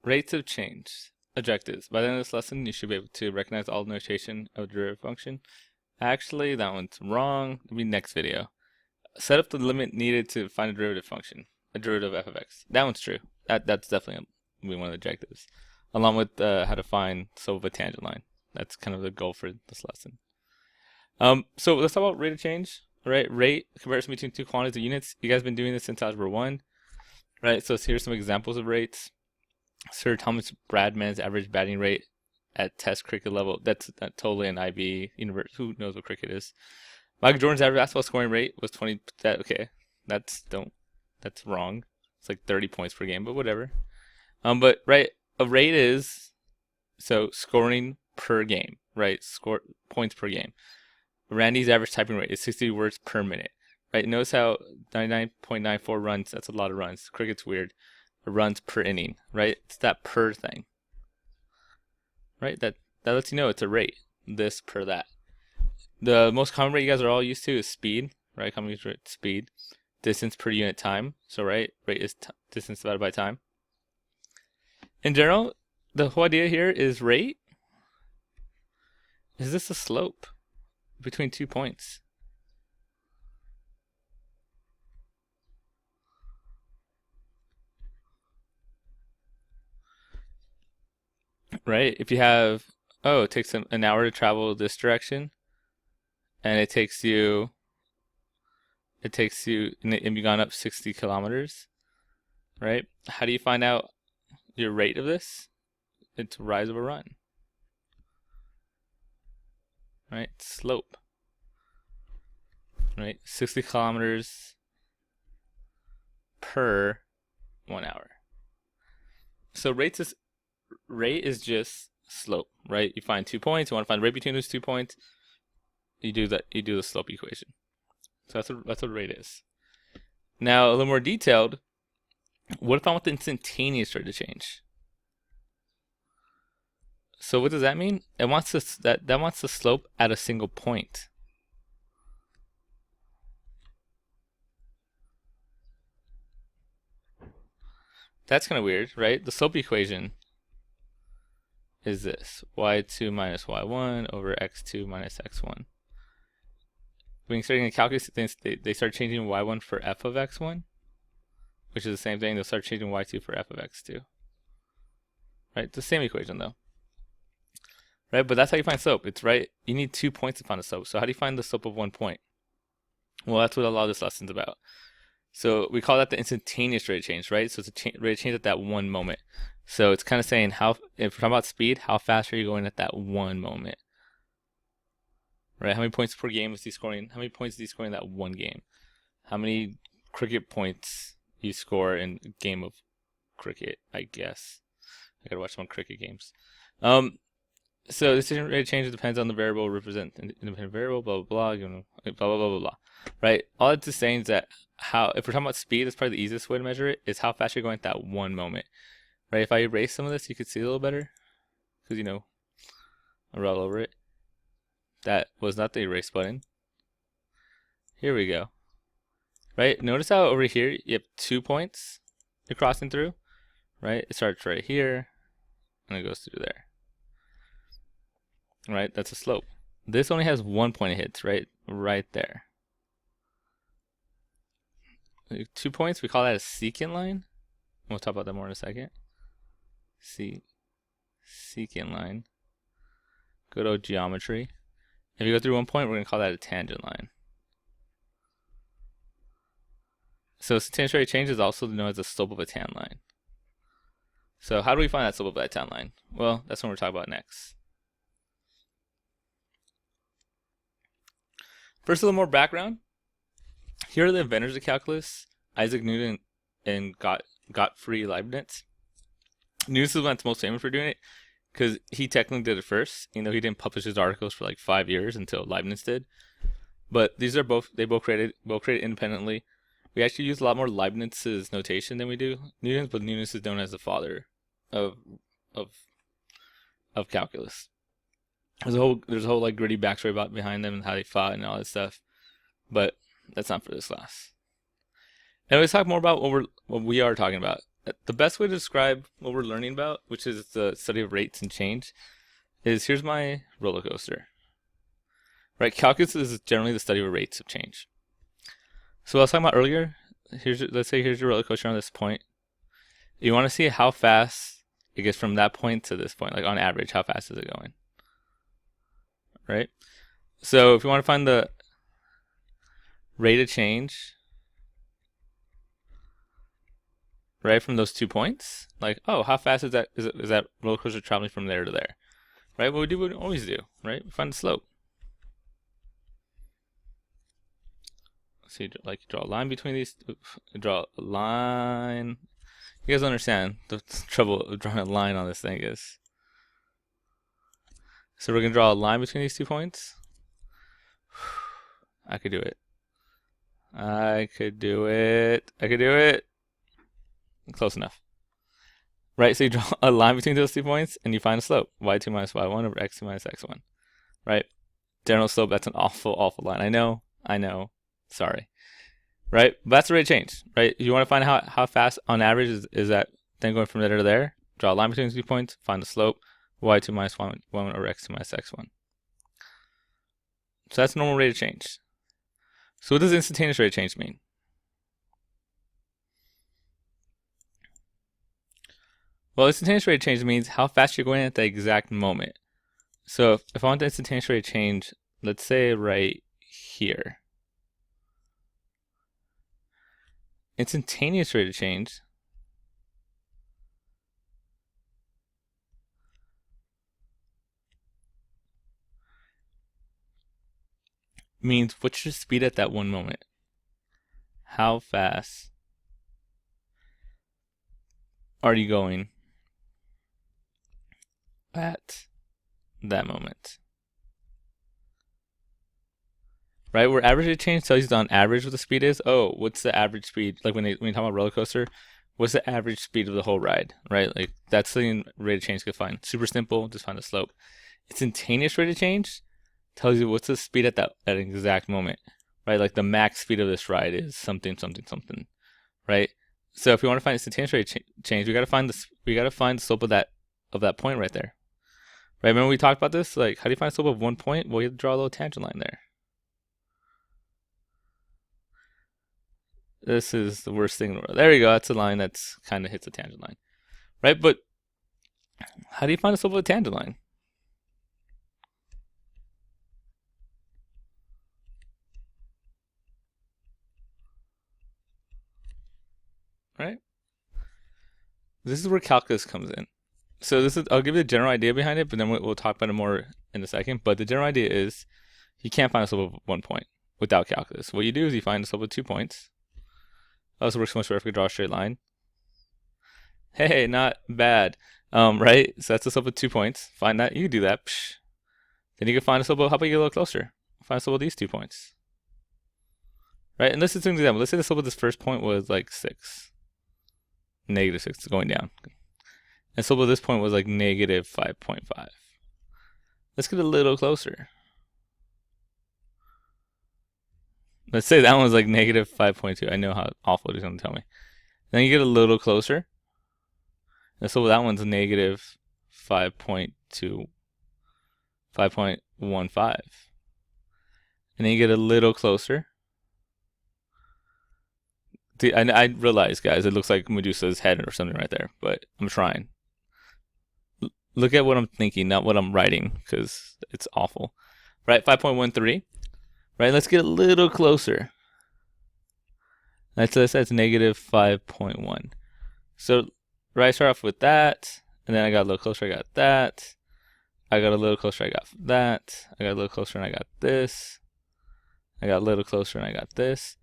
Rates of change. Objectives. By the end of this lesson, you should be able to recognize all notation of the derivative function. Actually, that one's wrong. It'll be next video. Set up the limit needed to find a derivative function, a derivative of f of x. That one's true. That's definitely one of the objectives, along with how to find slope of a tangent line. That's kind of the goal for this lesson. So let's talk about rate of change. Right, rate comparison between two quantities of units. You guys have been doing this since algebra 1. Right, so here's some examples of rates. Sir Thomas Bradman's average batting rate at test cricket level. That's totally an IB universe. Who knows what cricket is? Michael Jordan's average basketball scoring rate was 20. Okay, that's wrong. It's like 30 points per game, but whatever. But right, a rate is so scoring per game, right? Score points per game. Randy's average typing rate is 60 words per minute, right? Notice how 99.94 runs. That's a lot of runs. Cricket's weird. Runs per inning, right? It's that per thing, right? That lets you know it's a rate. This per that. The most common rate you guys are all used to is speed, right? Common use rate, speed. Distance per unit time. So right, rate is distance divided by time. In general, the whole idea here is rate. Is this a slope between 2 points? Right? If you have, it takes an hour to travel this direction, and it takes you, and you've gone up 60 kilometers, right? How do you find out your rate of this? It's rise over run, right? Slope, right? 60 kilometers per 1 hour. So rate is just slope, right? You find 2 points. You want to find the rate between those 2 points. You do the slope equation. So that's what rate is. Now a little more detailed. What if I want the instantaneous rate of change? So what does that mean? It wants that wants the slope at a single point. That's kind of weird, right? The slope equation is this: y2 minus y1 over x2 minus x1. When you start getting calculus, they start changing y1 for f of x1, which is the same thing. They'll start changing y2 for f of x2. Right? It's the same equation though. Right? But that's how you find slope. It's right. You need 2 points to find the slope. So how do you find the slope of 1 point? Well, that's what a lot of this lesson's about. So we call that the instantaneous rate of change, right? So it's a rate of change at that one moment. So it's kind of saying if we're talking about speed, how fast are you going at that one moment? Right? How many points per game is he scoring? How many points is he scoring in that one game? How many cricket points you score in a game of cricket? I guess I gotta watch some cricket games. So this rate of change depends on the variable represent independent variable, blah blah blah, blah blah blah blah blah. Right? All it's just saying is that if we're talking about speed, that's probably the easiest way to measure it, is how fast you're going at that one moment. Right? If I erase some of this, you could see a little better, because I roll over it. That was not the erase button. Here we go. Right? Notice how over here you have 2 points you're crossing through. Right? It starts right here, and it goes through there. Right? That's a slope. This only has 1 point it hits, right? Right there. 2 points, we call that a secant line. We'll talk about that more in a second. Secant line. Good old geometry. If you go through 1 point, we're going to call that a tangent line. So instantaneous rate of change is also known as the slope of a tan line. So how do we find that slope of that tan line? Well, that's what we're talking about next. First, a little more background. Here are the inventors of calculus: Isaac Newton and Gottfried Leibniz. Newton is the one that's most famous for doing it, because he technically did it first. He didn't publish his articles for like 5 years until Leibniz did. But they both created independently. We actually use a lot more Leibniz's notation than we do Newton's, but Newton is known as the father of calculus. There's a whole like gritty backstory behind them and how they fought and all that stuff, but that's not for this class. And let's talk more about what we are talking about. the best way to describe what we're learning about, which is the study of rates and change, is here's my roller coaster. Right, calculus is generally the study of rates of change. So what I was talking about earlier, let's say here's your roller coaster on this point. You want to see how fast it gets from that point to this point, like on average, how fast is it going? Right? So if you want to find the rate of change, right, from those 2 points, like, oh, how fast is that roller coaster traveling from there to there? Right? What we always do, right? We find the slope. So you draw a line between these, draw a line. You guys understand the trouble of drawing a line on this thing is. So we're gonna draw a line between these 2 points. I could do it. I could do it. Close enough. Right, so you draw a line between those 2 points and you find a slope. y2 minus y1 over x2 minus x1. Right? General slope, that's an awful, awful line. I know. Sorry. Right? But that's the rate of change. Right? You want to find how fast on average is that thing going from there to there. Draw a line between the 2 points, find the slope, y2 minus y1 over x2 minus x1. So that's normal rate of change. So what does instantaneous rate of change mean? Well, instantaneous rate of change means how fast you're going at the exact moment. So if I want the instantaneous rate of change, let's say right here. Instantaneous rate of change means what's your speed at that one moment? How fast are you going at that moment? Right, where average rate of change tells you on average what the speed is. Oh, what's the average speed? Like when you talk about roller coaster, what's the average speed of the whole ride? Right, like that's the rate of change you can find. Super simple, just find the slope. Instantaneous rate of change tells you what's the speed at that exact moment. Right, like the max speed of this ride is something. Right. So if we want to find instantaneous rate of change, we gotta find the slope of that point right there. Right. Remember we talked about this? Like, how do you find the slope of one point? Well, you have to draw a little tangent line there. This is the worst thing in the world. There you go. That's a line that's kind of hits a tangent line. Right? But how do you find the slope of a tangent line? Right? This is where calculus comes in. So I'll give you the general idea behind it, but then we'll talk about it more in a second. But the general idea is you can't find the slope of 1 point without calculus. What you do is you find the slope of 2 points. Also works much better if we draw a straight line. Hey, not bad. Right? So that's the slope of 2 points. Find that. You can do that. Psh. Then you can find the slope of, how about you get a little closer? Find the slope of these 2 points. Right? And let's just do an example. Let's say the slope of this first point was like 6. Negative 6 going down. And slope of this point was like negative 5.5. Let's get a little closer. Let's say that one was like negative 5.2. I know how awful it is going to tell me. Then you get a little closer. And so that one's negative 5.2, 5.15. And then you get a little closer. I realize, guys, it looks like Medusa's head or something right there, but I'm trying. Look at what I'm thinking, not what I'm writing, because it's awful. Right, 5.13. Right, let's get a little closer. That's negative 5.1. So, right, I start off with that, and then I got a little closer, I got that. I got a little closer, I got that. I got a little closer, and I got this. I got a little closer, and I got this.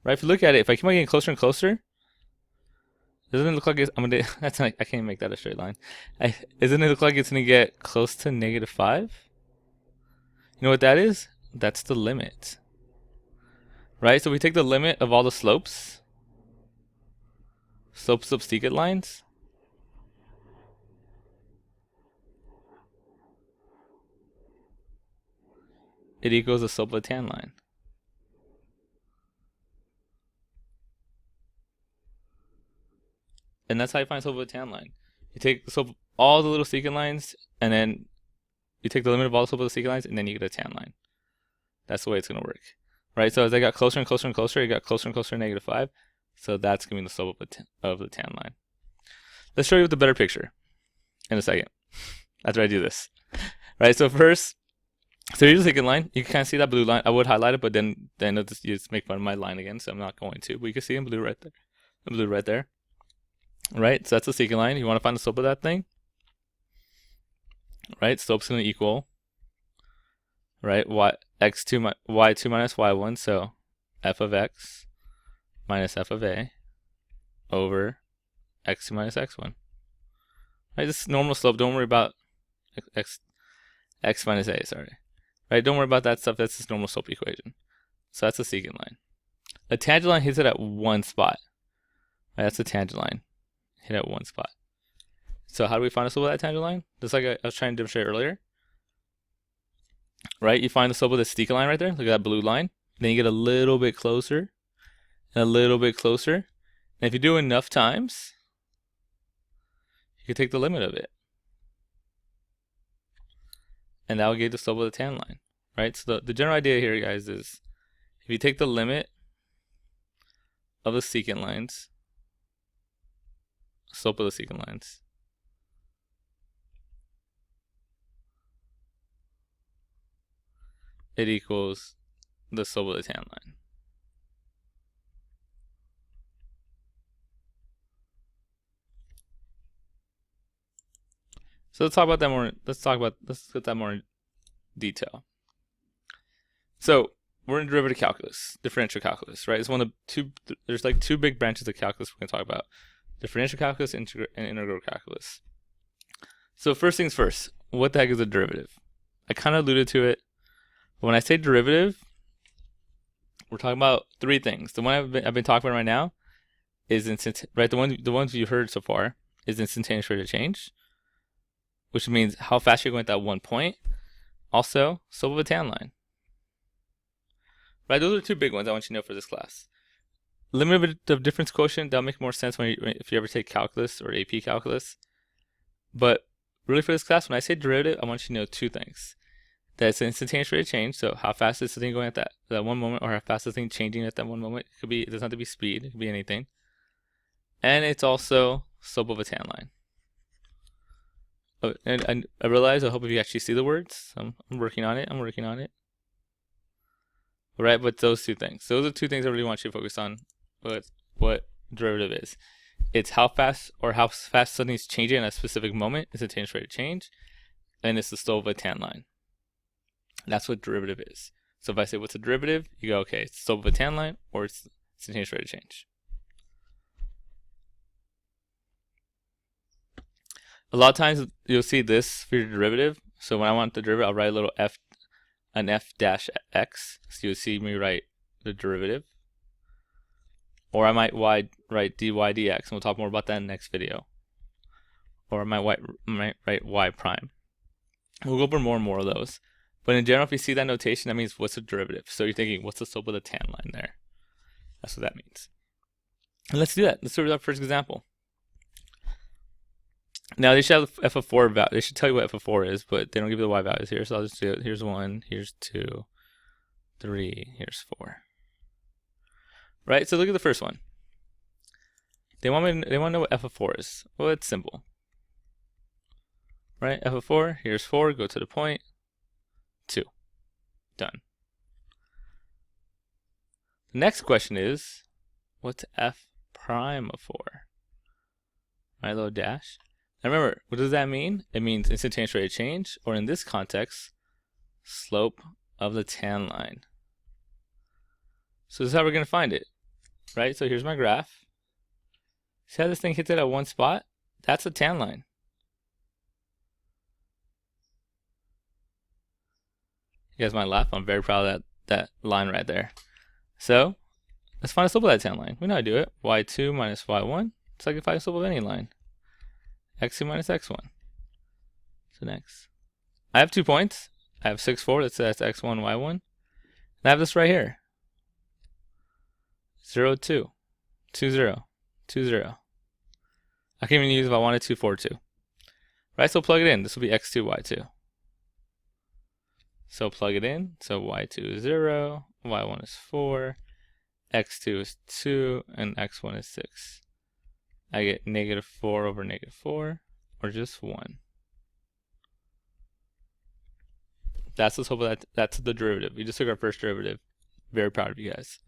Right, if you look at it, if I keep on getting closer and closer, doesn't it look like I can't even make that a straight line. Doesn't it look like it's gonna get close to negative 5? You know what that is? That's the limit. Right, so we take the limit of all the slopes of secant lines. It equals the slope of a tan line. And that's how you find the slope of a tan line. You take the slope of all the little secant lines, and then you take the limit of all the slope of the secant lines, and then you get a tan line. That's the way it's going to work. Right? So as I got closer and closer and closer, it got closer and closer to -5. So that's going to be the slope of the tan line. Let's show you with a better picture in a second after I do this. Right? So first, so here's the secant line. You can kind of see that blue line. I would highlight it, but then you just make fun of my line again, so I'm not going to. But you can see in blue right there. The blue right there. Right? So that's the secant line. You want to find the slope of that thing? Right? Slope's going to equal, right, y2 minus y1, so f of x minus f of a over x2 minus x1. Right? This is normal slope. Don't worry about x minus a, sorry. Right? Don't worry about that stuff. That's just normal slope equation. So that's the secant line. A tangent line hits it at one spot. Right? That's a tangent line. Hit at one spot. So how do we find the slope of that tangent line? Just like I was trying to demonstrate earlier. Right? You find the slope of the secant line right there. Look at that blue line. Then you get a little bit closer and a little bit closer. And if you do enough times, you can take the limit of it. And that will give the slope of the tan line. Right? So the general idea here, guys, is if you take the limit of the secant lines, slope of the secant lines, it equals the slope of the tan line. So let's talk about that more. Let's get that more in detail. So we're in derivative calculus, differential calculus, right? It's one of the two. There's like two big branches of calculus we're going to talk about: differential calculus and integral calculus. So first things first, what the heck is a derivative? I kind of alluded to it. But when I say derivative, we're talking about three things. The one I've been talking about right now is right. The ones you heard so far is instantaneous rate of change, which means how fast you're going at that one point. Also, slope of a tan line. Right, those are two big ones I want you to know for this class. Limit of difference quotient, that'll make more sense if you ever take calculus or AP calculus. But really for this class, when I say derivative, I want you to know two things. That it's an instantaneous rate of change, so how fast is the thing going at that one moment, or how fast is the thing changing at that one moment. It doesn't have to be speed, it could be anything. And it's also slope of a tan line. Oh, and I realize, I hope if you actually see the words. I'm working on it. All right, but those two things. Those are two things I really want you to focus on with what derivative is. It's how fast something's changing at a specific moment, instantaneous rate of change, and it's the slope of a tan line. That's what derivative is. So if I say what's a derivative, you go, okay, it's the slope of a tan line or it's instantaneous rate of change. A lot of times you'll see this for your derivative. So when I want the derivative, I'll write a little an f dash x. So you'll see me write the derivative. Or I might write dy dx, and we'll talk more about that in the next video. Or I might write y prime. We'll go over more and more of those. But in general, if you see that notation, that means what's a derivative. So you're thinking, what's the slope of the tan line there? That's what that means. And let's do that. Let's do our first example. Now they should have f of 4 value. They should tell you what f of 4 is, but they don't give you the y values here. So I'll just do it. Here's 1, here's 2, 3, here's 4. Right? So look at the first one. They want to know what f of 4 is. Well, it's simple. Right? F of 4, here's 4, go to the point. 2. Done. The next question is, what's f prime of 4? Right, little dash. Now remember, what does that mean? It means instantaneous rate of change, or in this context, slope of the tan line. So this is how we're going to find it. Right? So here's my graph. See how this thing hits it at one spot? That's a tan line. You guys might laugh. I'm very proud of that line right there. So let's find the slope of that tan line. We know how to do it. y2 minus y1. It's like if I slope of any line. x2 minus x1. So next. I have 2 points. I have 6, 4. That's x1, y1. And I have this right here. 0, 2. 2, 0. 2, 0. I can even use, if I wanted to, 4, 2. Right, so plug it in. This will be x2, y2. So plug it in. So y2 is 0, y1 is 4, x2 is 2, and x1 is 6. I get -4 over -4, or just 1. That's the slope of that. That's the derivative. We just took our first derivative. Very proud of you guys.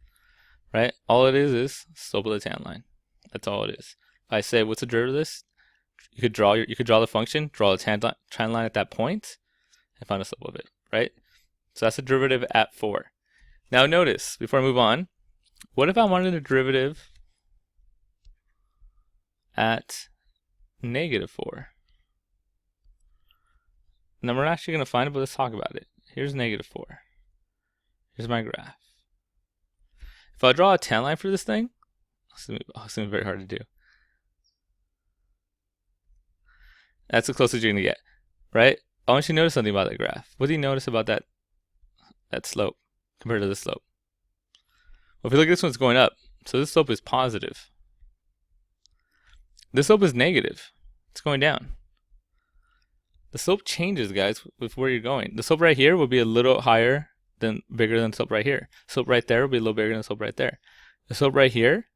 Right? All it is slope of the tan line. That's all it is. If I say, what's the derivative of this? You could draw the function, draw the tan line at that point, and find the slope of it. Right? So that's the derivative at 4. Now notice, before I move on, what if I wanted a derivative at -4? Now we're not actually going to find it, but let's talk about it. Here's -4. Here's my graph. If I draw a tan line for this thing, it's going to be very hard to do. That's the closest you're going to get, right? I want you to notice something about that graph. What do you notice about that slope compared to this slope? Well, if you look at this one's going up, so this slope is positive. This slope is negative. It's going down. The slope changes, guys, with where you're going. The slope right here will be a little higher bigger than the slope right here. The slope right there will be a little bigger than the slope right there. The slope right here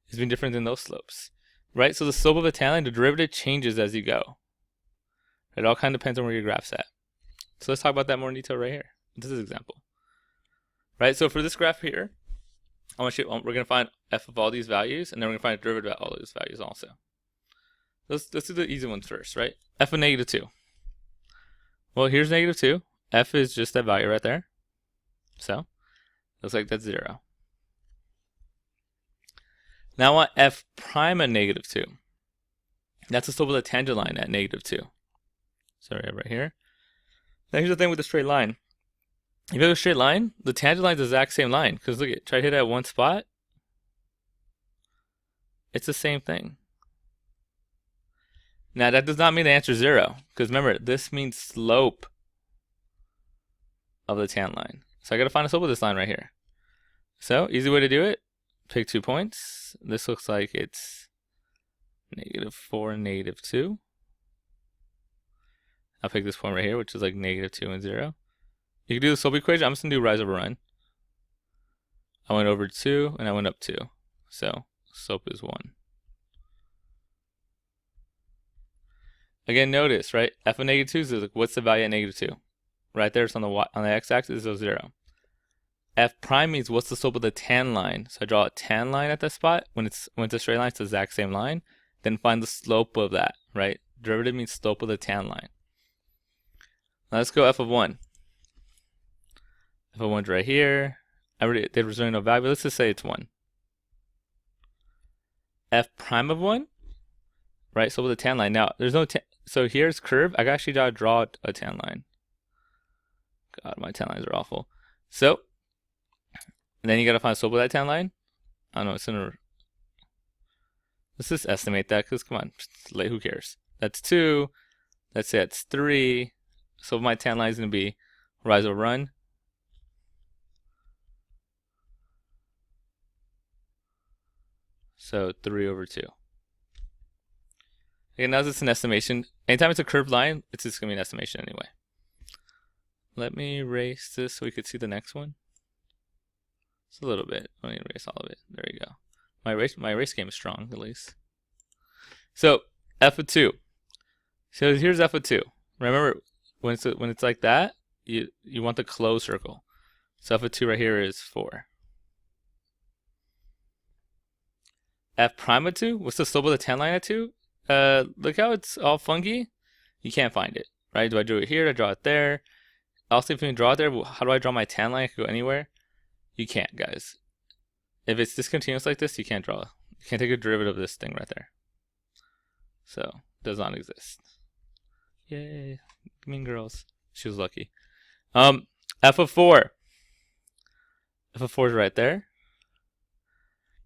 is being different than those slopes, right? So the slope of the tan line, the derivative changes as you go. It all kind of depends on where your graph's at. So let's talk about that more in detail right here. This is an example, right? So for this graph here, we're going to find f of all these values, and then we're going to find a derivative at all those values also. Let's do the easy ones first, right? F of -2. Well, here's -2. F is just that value right there. So, looks like that's 0. Now I want f prime at -2. That's the slope of the tangent line at -2. Sorry, right here. Now here's the thing with the straight line. If you have a straight line, the tangent line is the exact same line. Because look, try to hit it at one spot. It's the same thing. Now that does not mean the answer is 0. Because remember, this means slope of the tan line. So I got to find the slope of this line right here. So easy way to do it. Pick 2 points. This looks like it's -4 and -2. I'll pick this point right here, which is like -2 and 0. You can do the slope equation. I'm just going to do rise over run. I went over 2 and I went up 2. So slope is 1. Again, notice, right? F of -2 is like, what's the value at -2? Right there, it's on the x-axis, is 0. F prime means what's the slope of the tan line. So I draw a tan line at that spot. When it's a straight line, it's the exact same line. Then find the slope of that, right? Derivative means slope of the tan line. Now let's go f of 1. F of 1's right here. I already did return no value. Let's just say it's 1. F prime of 1, right? Slope of the tan line. Now there's no so here's curve. I actually gotta draw a tan line. God, my tan lines are awful. So, and then you gotta find the slope of that tan line. I don't know, it's let's just estimate that, because come on, who cares? That's 2. Let's say that's 3. So my tan line is gonna be rise over run. So 3 over 2. Again, now it's an estimation. Anytime it's a curved line, it's just gonna be an estimation anyway. Let me erase this so we could see the next one. Just a little bit. Let me erase all of it. There you go. My erase game is strong, at least. So f of 2. So here's f of 2. Remember, when it's like that, you want the closed circle. So f of 2 right here is 4. F prime of 2. What's the slope of the tan line at 2? Look how it's all funky. You can't find it, right? Do I draw it here? Do I draw it there? Also, if you can draw it there, how do I draw my tan line? I can go anywhere. You can't, guys. If it's discontinuous like this, you can't draw. You can't take a derivative of this thing right there. So, it does not exist. Yay, mean girls. She was lucky. F of 4. F of 4 is right there.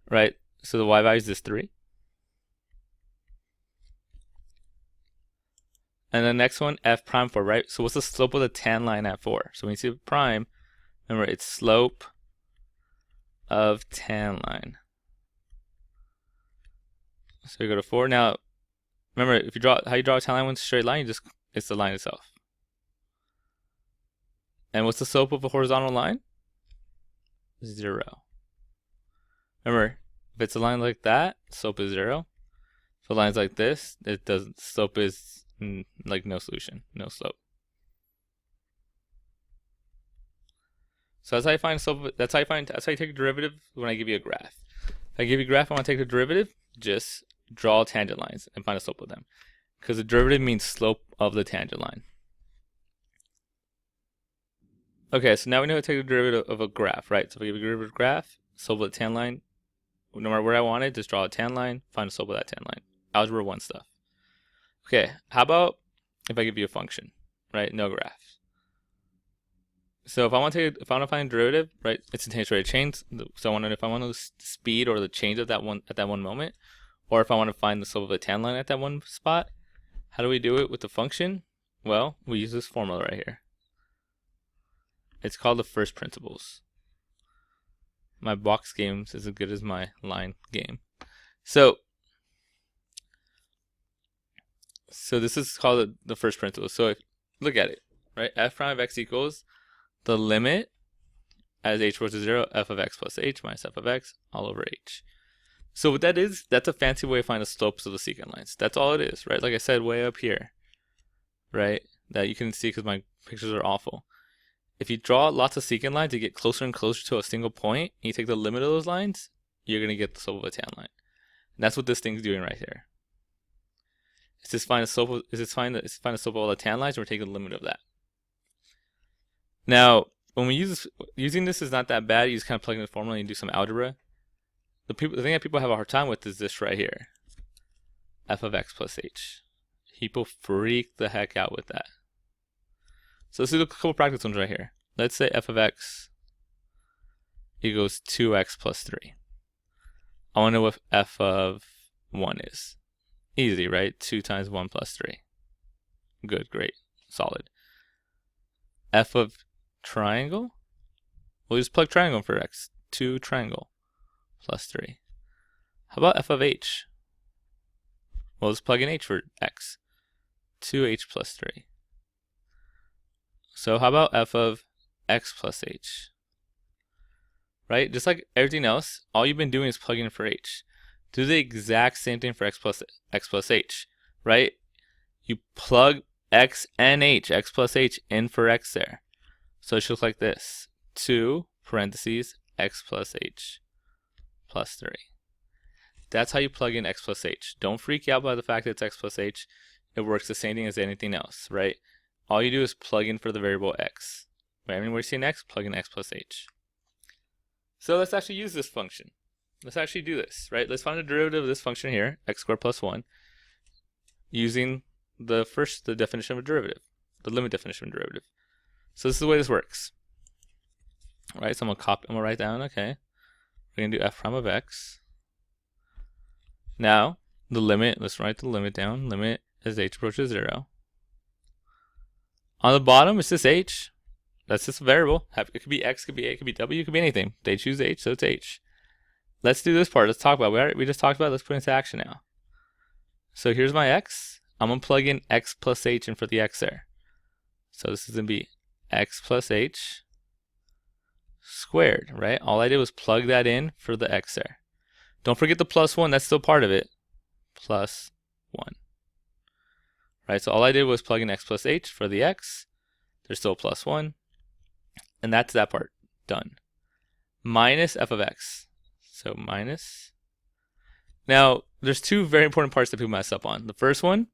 Right, so the y value is this 3. And the next one, f prime 4, right? So what's the slope of the tan line at 4? So when you see prime, remember it's slope of tan line. So we go to 4. Now, remember, if you draw how you draw a tan line with a straight line, it's the line itself. And what's the slope of a horizontal line? 0. Remember, if it's a line like that, slope is 0. If a line's like this, slope is like no solution, no slope. So that's how you find slope. That's how you take a derivative when I give you a graph. If I give you a graph, I want to take the derivative, just draw tangent lines and find the slope of them. Because the derivative means slope of the tangent line. Okay, so now we know how to take the derivative of a graph, right? So if I give a derivative graph, slope of the tan line, no matter where I want it, just draw a tan line, find the slope of that tan line. Algebra 1 stuff. Okay, how about if I give you a function, right? No graph. So if I want to find a derivative, right? Instantaneous rate of change. So I want to know if I want the speed or the change of that one at that one moment, or if I want to find the slope of a tan line at that one spot. How do we do it with the function? Well, we use this formula right here. It's called the first principles. My box games is as good as my line game. So this is called the first principle. So if look at it, right? F prime of x equals the limit as h goes to 0, f of x plus h minus f of x all over h. So what that is, that's a fancy way of finding the slopes of the secant lines. That's all it is, right? Like I said, way up here, right? That you can see because my pictures are awful. If you draw lots of secant lines, you get closer and closer to a single point, and you take the limit of those lines, you're going to get the slope of a tan line. And that's what this thing's doing right here. It's just find the slope of, find the slope of all the tan lines, and we're taking the limit of that. Now, when we use this, using this is not that bad. You just kind of plug in the formula and do some algebra. The thing that people have a hard time with is this right here. F of x plus h. People freak the heck out with that. So let's do a couple practice ones right here. Let's say f of x equals 2x plus 3. I want to know what f of 1 is. Easy, right? 2 times 1 plus 3. Good, great, solid. F of triangle? We'll just plug triangle for x. 2 triangle plus 3. How about f of h? Well, let's plug in h for x. 2h plus 3. So how about f of x plus h? Right? Just like everything else, all you've been doing is plugging in for h. Do the exact same thing for x plus h, right? You plug x and h, x plus h, in for x there. So it should look like this. 2 parentheses x plus h plus 3. That's how you plug in x plus h. Don't freak out by the fact that it's x plus h. It works the same thing as anything else, right? All you do is plug in for the variable x. Right? Anywhere you see an x, plug in x plus h. So let's actually use this function. Let's actually do this, right? Let's find the derivative of this function here, x squared plus 1, using the definition of a derivative, the limit definition of a derivative. So this is the way this works. All right, so I'm gonna write down, okay. We're gonna do f prime of x. Now, the limit, let's write the limit down. Limit as h approaches 0. On the bottom, it's just h. That's just a variable. It could be x, it could be a, it could be w, it could be anything. They choose h, so it's h. Let's do this part. Let's talk about it. We just talked about it. Let's put it into action now. So here's my x. I'm going to plug in x plus h in for the x there. So this is going to be x plus h squared, right? All I did was plug that in for the x there. Don't forget the plus 1. That's still part of it. Plus 1. Right? So all I did was plug in x plus h for the x. There's still plus 1. And that's that part. Done. Minus f of x. So minus. Now, there's two very important parts that people mess up on. The first one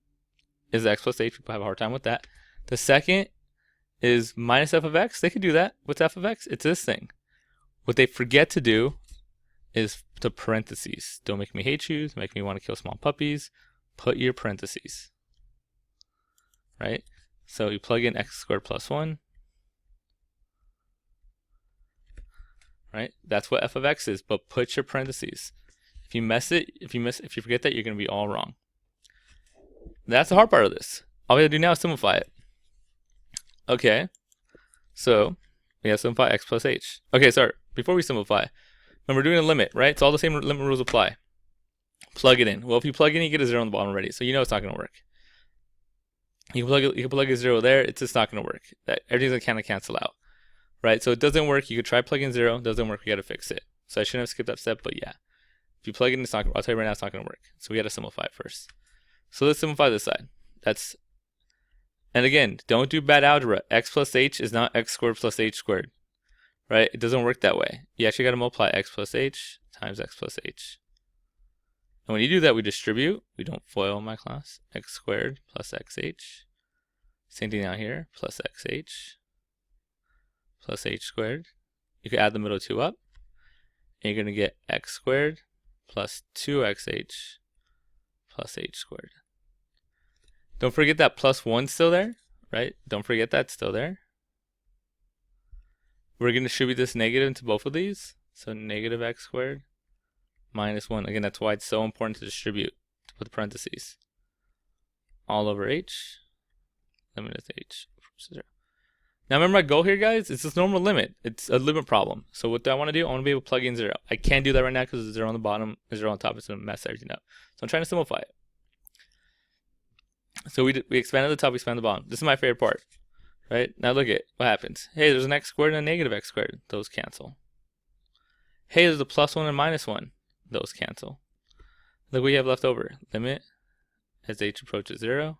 is x plus h. People have a hard time with that. The second is minus f of x. They could do that. What's f of x? It's this thing. What they forget to do is to parentheses. Don't make me hate you. Make me want to kill small puppies. Put your parentheses. Right? So you plug in x squared plus 1. Right? That's what f of x is, but put your parentheses. If you forget that, you're going to be all wrong. That's the hard part of this. All we have to do now is simplify it. Okay. So we have to simplify x plus h. Okay, sorry. Before we simplify, remember we're doing a limit, right? So all the same limit rules apply. plug it in. Well, if you plug in, you get a 0 on the bottom already, so you know it's not going to work. You can plug a 0 there, it's just not going to work. Everything's going to kind of cancel out, right? So it doesn't work. You could try plugging 0, doesn't work, we got to fix it. So I shouldn't have skipped that step, but yeah. If you plug it in, it's not. I'll tell you right now, it's not going to work. So we got to simplify it first. So let's simplify this side. And again, don't do bad algebra. X plus h is not x squared plus h squared, right? It doesn't work that way. You actually got to multiply x plus h times x plus h. And when you do that, we distribute. We don't FOIL in my class. X squared plus xh. Same thing down here, plus xh plus h squared. You can add the middle 2 up. And you're going to get x squared plus 2xh plus h squared. Don't forget that plus 1's still there, right? Don't forget that's still there. We're going to distribute this negative into both of these. So negative x squared minus 1. Again, that's why it's so important to distribute, to put the parentheses. All over h, limit is h equals 0. Now remember my goal here, guys, it's this normal limit. It's a limit problem. So what do I want to do? I want to be able to plug in 0. I can't do that right now because there's 0 on the bottom, there's 0 on top. It's going to mess everything up. So I'm trying to simplify it. So we expanded the top, we expanded the bottom. This is my favorite part, right? Now look at what happens. Hey, there's an x squared and a negative x squared. Those cancel. Hey, there's a plus 1 and minus 1. Those cancel. Look what you have left over. Limit as h approaches 0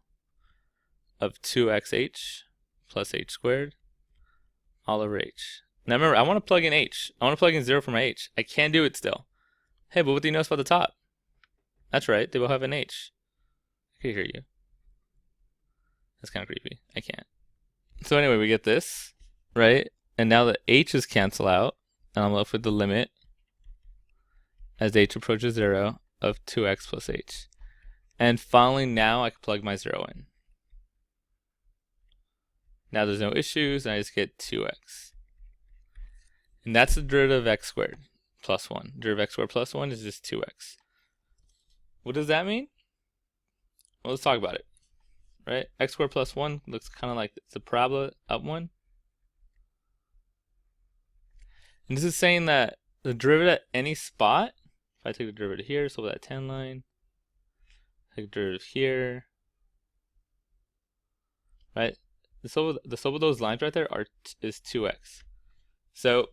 of 2xh plus h squared all over h. Now remember, I want to plug in h. I want to plug in 0 for my h. I can't do it still. Hey, but what do you notice about the top? That's right, they will have an h. I can hear you. That's kind of creepy. I can't. So anyway, we get this, right? And now the h's cancel out, and I'm left with the limit as h approaches 0 of 2x plus h. And finally, now I can plug my 0 in. Now there's no issues, and I just get 2x. And that's the derivative of x squared plus 1. Derivative of x squared plus 1 is just 2x. What does that mean? Well, let's talk about it. Right? X squared plus 1 looks kind of like it's a parabola up 1. And this is saying that the derivative at any spot, if I take the derivative here, so that 10 line, take the derivative here, right? The slope of those lines right there is 2x. So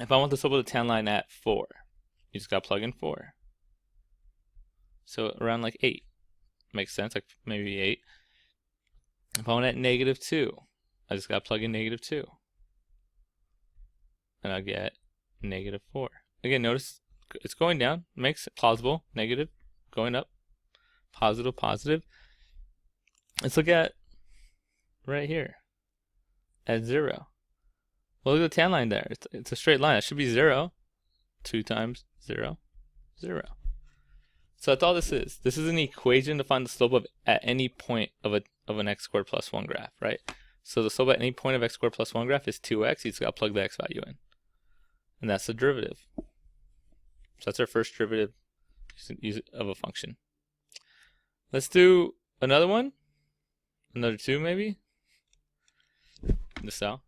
if I want the slope of the 10 line at 4, you just got to plug in 4. So around like 8. Makes sense, like maybe 8. If I want at negative 2, I just got to plug in negative 2. And I'll get negative 4. Again, notice it's going down. Makes it plausible. Negative, going up. Positive, positive. Let's look at right here at 0. Well, look at the tan line there. It's a straight line. It should be 0. 2 times 0, 0. So that's all this is. This is an equation to find the slope of at any point of an x squared plus 1 graph, right? So the slope at any point of x squared plus 1 graph is 2x. You just got to plug the x value in. And that's the derivative. So that's our first derivative of a function. Let's do another one. Another 2 maybe. Just so.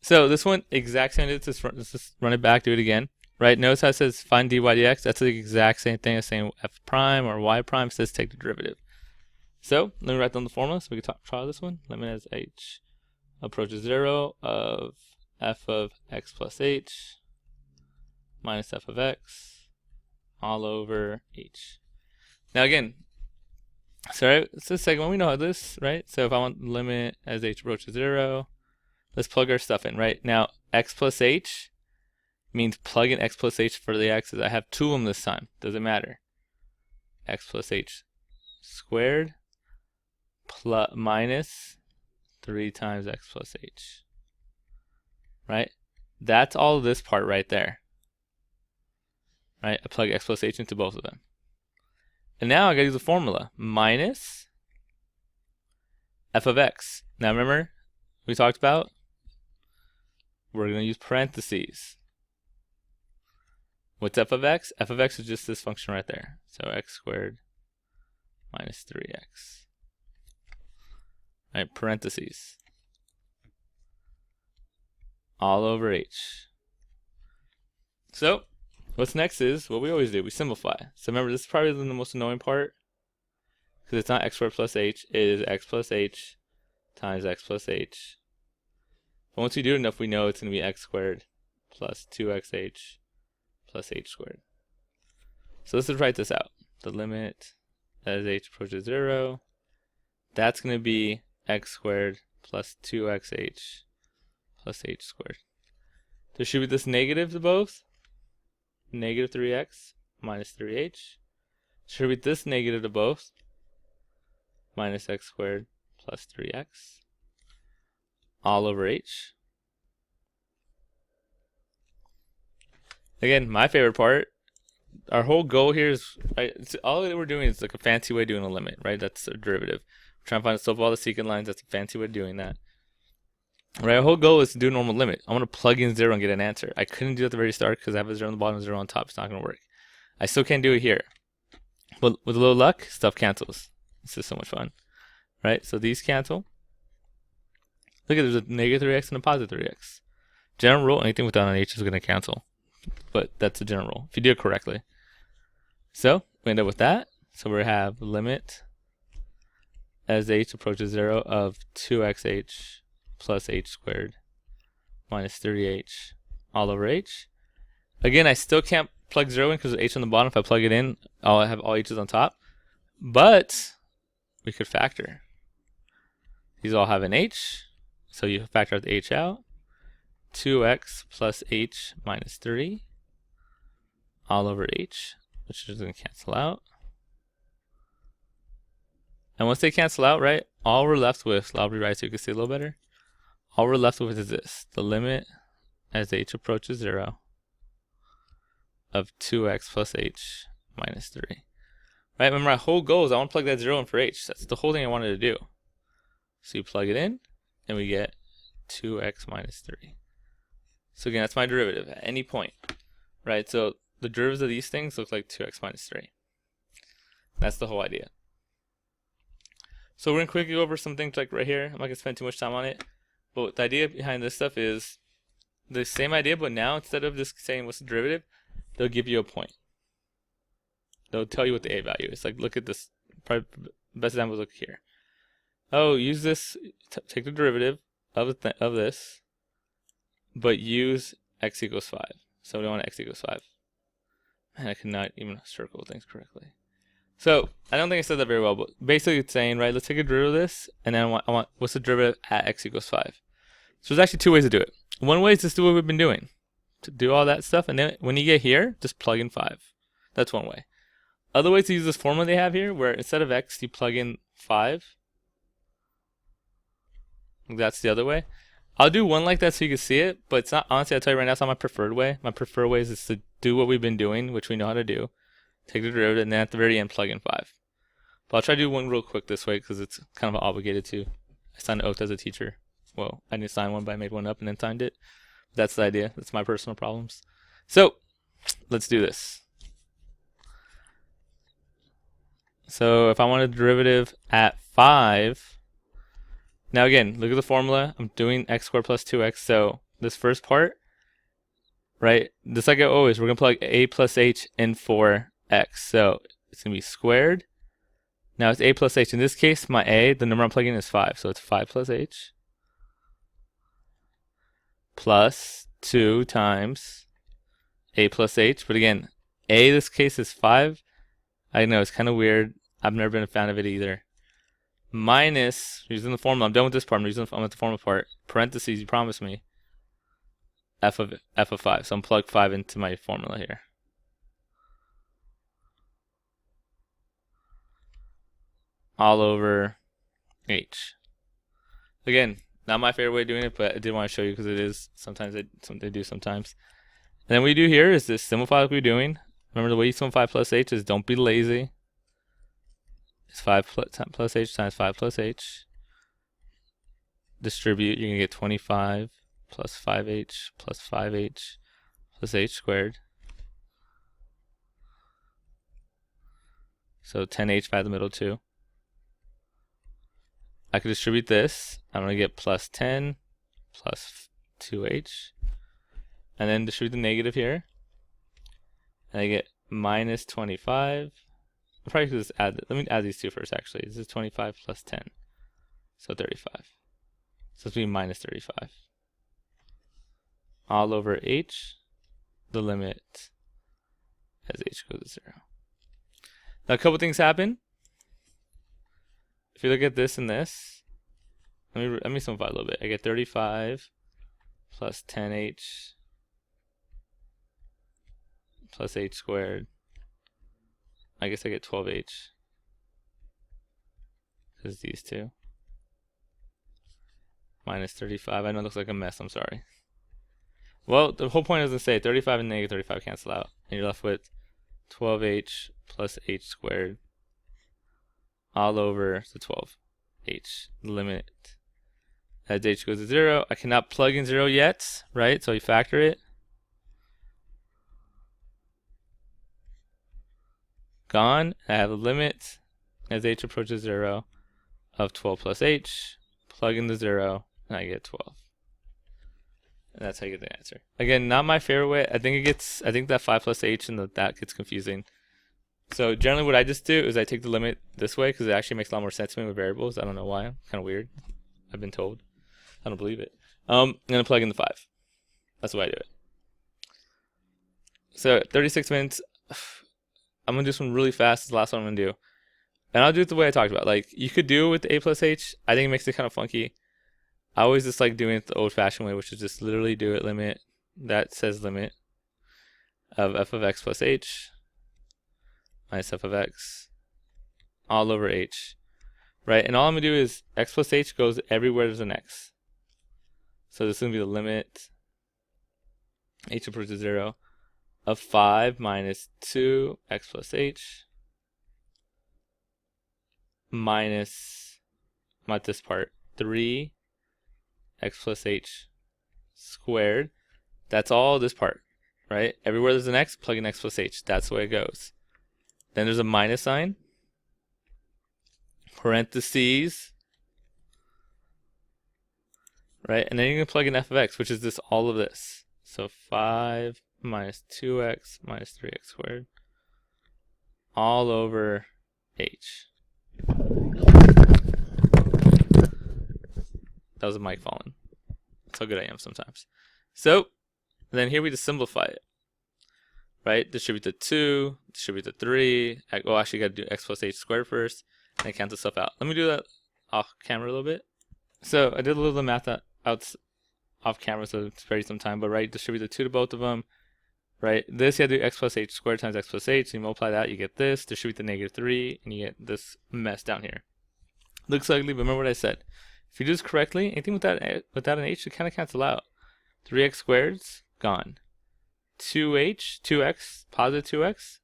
So this one, exact same. Let's just run it back, do it again. Right, notice how it says find dy dx. That's the exact same thing as saying f prime or y prime says take the derivative. So let me write down the formula so we can try this one. Limit as h approaches 0 of f of x plus h minus f of x all over h. Now again, sorry, it's the second one. We know how this, right? So if I want limit as h approaches 0, let's plug our stuff in, right? Now x plus h means plug in x plus h for the x's. I have 2 of them this time. Doesn't matter. X plus h squared plus minus 3 times x plus h. Right? That's all this part right there. Right? I plug x plus h into both of them. And now I gotta use the formula. Minus f of x. Now remember, we talked about we're gonna use parentheses. What's f of x? F of x is just this function right there. So x squared minus 3x. Right, parentheses. All over h. So What's next is what we always do. We simplify. So remember, this is probably the most annoying part because it's not x squared plus h. It is x plus h times x plus h. But once we do it enough, we know it's going to be x squared plus 2xh plus h squared. So let's just write this out. The limit as h approaches 0, that's going to be x squared plus 2xh plus h squared. Distribute this negative to both. Negative 3x minus 3h. Distribute this negative to both. Minus x squared plus 3x all over h. Again, my favorite part. Our whole goal here is, right, all that we're doing is like a fancy way of doing a limit, right? That's a derivative. We're trying to find the slope of all the secant lines. That's a fancy way of doing that. Right, our whole goal is to do a normal limit. I want to plug in 0 and get an answer. I couldn't do it at the very start because I have a 0 on the bottom and 0 on top. It's not going to work. I still can't do it here. But with a little luck, stuff cancels. This is so much fun. Right, so these cancel. Look at, there's a negative 3x and a positive 3x. General rule, anything without an h is going to cancel. But that's a general rule, if you do it correctly. So, we end up with that. So we have limit as h approaches 0 of 2xh plus h squared minus 3h all over h. Again, I still can't plug 0 in because of h on the bottom. If I plug it in, I'll have all h's on top. But we could factor. These all have an h, so you factor out the h out. 2x plus h minus 3 all over h, which is going to cancel out. And once they cancel out, right, all we're left with, I'll rewrite so you can see a little better. All we're left with is this, the limit as h approaches 0 of 2x plus h minus 3. Right, remember my whole goal is I want to plug that 0 in for h. That's the whole thing I wanted to do. So you plug it in, and we get 2x minus 3. So again, that's my derivative at any point. Right, so the derivatives of these things look like 2x minus 3. That's the whole idea. So we're going to quickly go over some things like right here. I'm not going to spend too much time on it. But the idea behind this stuff is the same idea, but now instead of just saying what's the derivative, they'll give you a point. They'll tell you what the a value is. Like, look at this. Probably best example is look here. Oh, use this, take the derivative of this, but use x equals 5. So we want x equals 5. And I cannot even circle things correctly. So I don't think I said that very well, but basically it's saying, right, let's take a derivative of this, and then I want what's the derivative at x equals 5. So there's actually two ways to do it. One way is just do what we've been doing, to do all that stuff, and then when you get here, just plug in 5. That's one way. Other ways to use this formula they have here, where instead of x, you plug in 5. That's the other way. I'll do one like that so you can see it, but it's not, honestly, I'll tell you right now, it's not my preferred way. My preferred way is to do what we've been doing, which we know how to do. Take the derivative, and then at the very end, plug in 5. But I'll try to do one real quick this way, because it's kind of obligated to. I signed an oath as a teacher. Well, I didn't sign one, but I made one up and then signed it. That's the idea. That's my personal problems. So, let's do this. So, if I want a derivative at 5, now again, look at the formula. I'm doing x squared plus 2x. So, this first part, right, just like I always, we're going to plug a plus h in for x. So, it's going to be squared. Now, it's a plus h. In this case, my a, the number I'm plugging in is 5. So, it's 5 plus h plus 2 times a plus h. But again, a, this case, is 5. I know, it's kind of weird. I've never been a fan of it either. Minus, using the formula, I'm done with this part, I'm with the formula part, parentheses, you promised me, f of 5. So I'm plug 5 into my formula here. All over h. Again, not my favorite way of doing it, but I did want to show you because it is sometimes they do sometimes. And then what we do here is this simplify like we're doing. Remember, the way you simplify plus h is don't be lazy. It's 5 plus h times 5 plus h. Distribute, you're going to get 25 plus 5h plus 5h plus h squared. So 10h by the middle too. I could distribute this. I'm going to get plus 10 plus 2h. And then distribute the negative here. and I get minus 25. I'll probably just add, let me add these two first actually. This is 25 plus 10, so 35. So it's going to be minus 35. All over h, the limit as h goes to 0. Now a couple things happen. If you look at this and this, let me simplify a little bit. I get 35 plus 10h plus h squared. I guess I get 12h because these two. Minus 35. I know it looks like a mess. I'm sorry. Well, the whole point is to say 35 and negative 35 cancel out, and you're left with 12h plus h squared all over the 12h. Limit as h goes to 0. I cannot plug in 0 yet, right? So you factor it. Gone. I have a limit as h approaches 0 of 12 plus h. Plug in the 0, and I get 12. And that's how you get the answer. Again, not my favorite way. I think that 5 plus h and that gets confusing. So generally what I just do is I take the limit this way because it actually makes a lot more sense to me with variables. I don't know why. Kind of weird. I've been told. I don't believe it. And then plug in the 5. That's the way I do it. So 36 minutes. I'm going to do some really fast. This is the last one I'm going to do. And I'll do it the way I talked about. Like, you could do it with a plus h. I think it makes it kind of funky. I always just like doing it the old-fashioned way, which is just literally do it limit. That says limit of f of x plus h minus f of x all over h. Right? And all I'm going to do is x plus h goes everywhere there's an x. So this is going to be the limit h approaches 0 of 5 minus 2 x plus h minus, not this part, 3 x plus h squared. That's all this part, right? Everywhere there's an x, plug in x plus h. That's the way it goes. Then there's a minus sign, parentheses, right? And then you can plug in f of x, which is this, all of this. So 5 minus 2x minus 3x squared all over h. That was a mic falling. That's how good I am sometimes. So then here we just simplify it, right? Distribute the 2, distribute the 3. Oh, actually got to do x plus h squared first, and cancel stuff out. Let me do that off camera a little bit. So I did a little math out off camera, so it's very some time. But right, distribute the 2 to both of them. Right, this you have to do x plus h squared times x plus h. So you multiply that, you get this. Distribute the negative 3, and you get this mess down here. Looks ugly, but remember what I said. If you do this correctly, anything without an h should kind of cancel out. 3x squared's gone. 2x, positive 2x,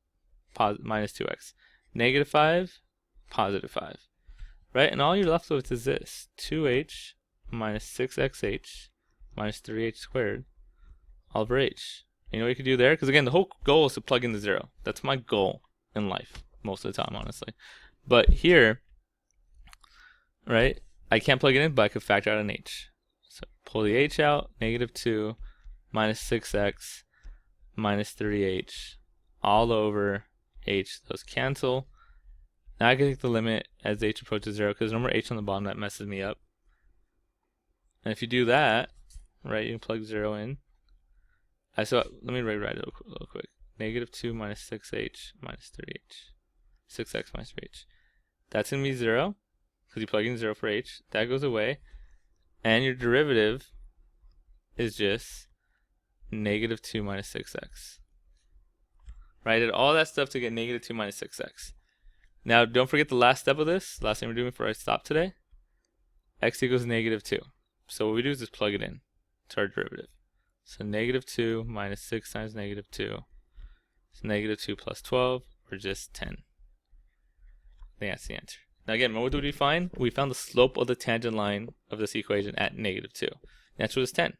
minus 2x. Negative 5, positive 5. Right, and all you're left with is this. 2h minus 6xh minus 3h squared all over h. You know what you could do there? Because again, the whole goal is to plug in the 0. That's my goal in life most of the time, honestly. But here, right, I can't plug it in, but I could factor out an h. So pull the h out, negative 2 minus 6x minus 3h all over h. Those cancel. Now I can take the limit as h approaches 0, because remember h on the bottom, that messes me up. And if you do that, right, you can plug 0 in. So let me rewrite it real quick. Negative 2 minus 6h minus 3h. 6x minus 3h. That's going to be 0, because you plug in 0 for h. That goes away. And your derivative is just negative 2 minus 6x. Right? I did all that stuff to get negative 2 minus 6x. Now, don't forget the last step of this. Last thing we're doing before I stop today. X equals negative 2. So what we do is just plug it in to our derivative. So negative 2 minus 6 times negative 2 is negative 2 plus 12, or just 10. I think that's the answer. Now again, what did we find? We found the slope of the tangent line of this equation at negative 2. The answer was 10.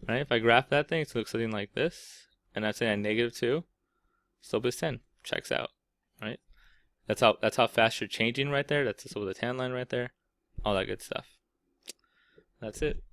Right? If I graph that thing, it looks something like this. And that's saying at negative 2, slope is 10. Checks out. Right? That's how fast you're changing right there. That's the slope of the tangent line right there. All that good stuff. That's it.